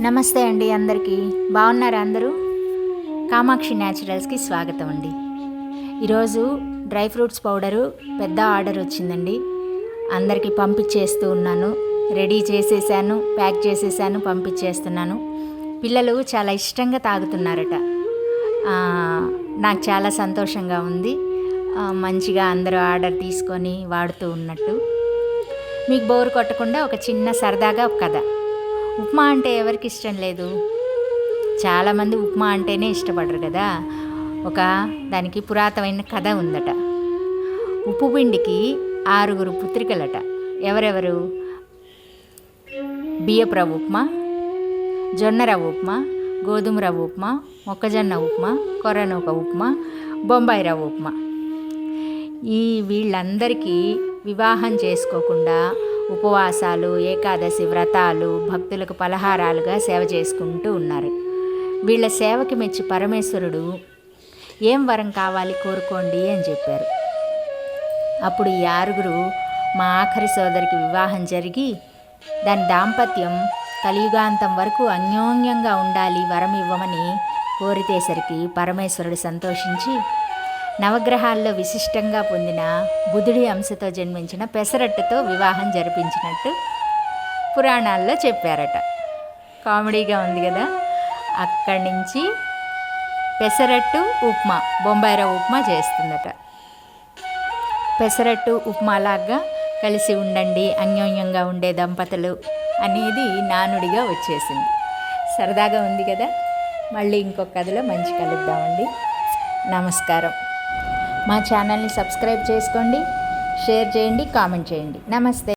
నమస్తే అండి, అందరికీ బాగున్నారా? అందరూ కామాక్షి న్యాచురల్స్కి స్వాగతం అండి. ఈరోజు డ్రై ఫ్రూట్స్ పౌడరు పెద్ద ఆర్డర్ వచ్చిందండి. అందరికీ పంపించేస్తూ ఉన్నాను. రెడీ చేసేసాను, ప్యాక్ చేసేసాను, పంపించేస్తున్నాను. పిల్లలు చాలా ఇష్టంగా తాగుతున్నారట. నాకు చాలా సంతోషంగా ఉంది. మంచిగా అందరూ ఆర్డర్ తీసుకొని వాడుతూ ఉన్నట్టు. మీకు బోర్ కొట్టకుండా ఒక చిన్న సరదాగా ఒక కథ. ఉప్మా అంటే ఎవరికి ఇష్టం లేదు? చాలామంది ఉప్మా అంటేనే ఇష్టపడరు కదా. దానికి పురాతనమైన కథ ఉందట. ఉప్పు పిండికి 6 పుత్రికలట. ఎవరెవరు? బియ్యపు రవ్వ ఉప్మా, జొన్న రవ్వ ఉప్మా, గోధుమ రవ్వ ఉప్మా, మొక్కజొన్న ఉప్మా, కొర్రనూక ఉప్మా, బొంబాయి రవ్వ ఉప్మా. వీళ్ళందరికీ వివాహం చేసుకోకుండా ఉపవాసాలు, ఏకాదశి వ్రతాలు, భక్తులకు పలహారాలుగా సేవ చేసుకుంటూ ఉన్నారు. వీళ్ళ సేవకి మెచ్చి పరమేశ్వరుడు ఏం వరం కావాలి కోరుకోండి అని చెప్పారు. అప్పుడు ఈ 6 మా ఆఖరి సోదరికి వివాహం జరిగి దాని దాంపత్యం కలియుగాంతం వరకు అన్యోన్యంగా ఉండాలి, వరం ఇవ్వమని కోరితేసరికి పరమేశ్వరుడు సంతోషించి నవగ్రహాల్లో విశిష్టంగా పొందిన బుధుడి అంశతో జన్మించిన పెసరట్టుతో వివాహం జరిపించినట్టు పురాణాల్లో చెప్పారట. కామెడీగా ఉంది కదా. అక్కడి నుంచి పెసరట్టు ఉప్మా, బొంబాయి రవ్వ ఉప్మా చేస్తుందట. పెసరట్టు ఉప్మాలాగా కలిసి ఉండండి, అన్యోన్యంగా ఉండే దంపతులు అనేది నానుడిగా వచ్చేసింది. సరదాగా ఉంది కదా. మళ్ళీ ఇంకొక కథలో మంచి కలుద్దామండి. నమస్కారం. మా ఛానల్ని సబ్స్క్రైబ్ చేసుకోండి, షేర్ చేయండి, కామెంట్ చేయండి. నమస్తే.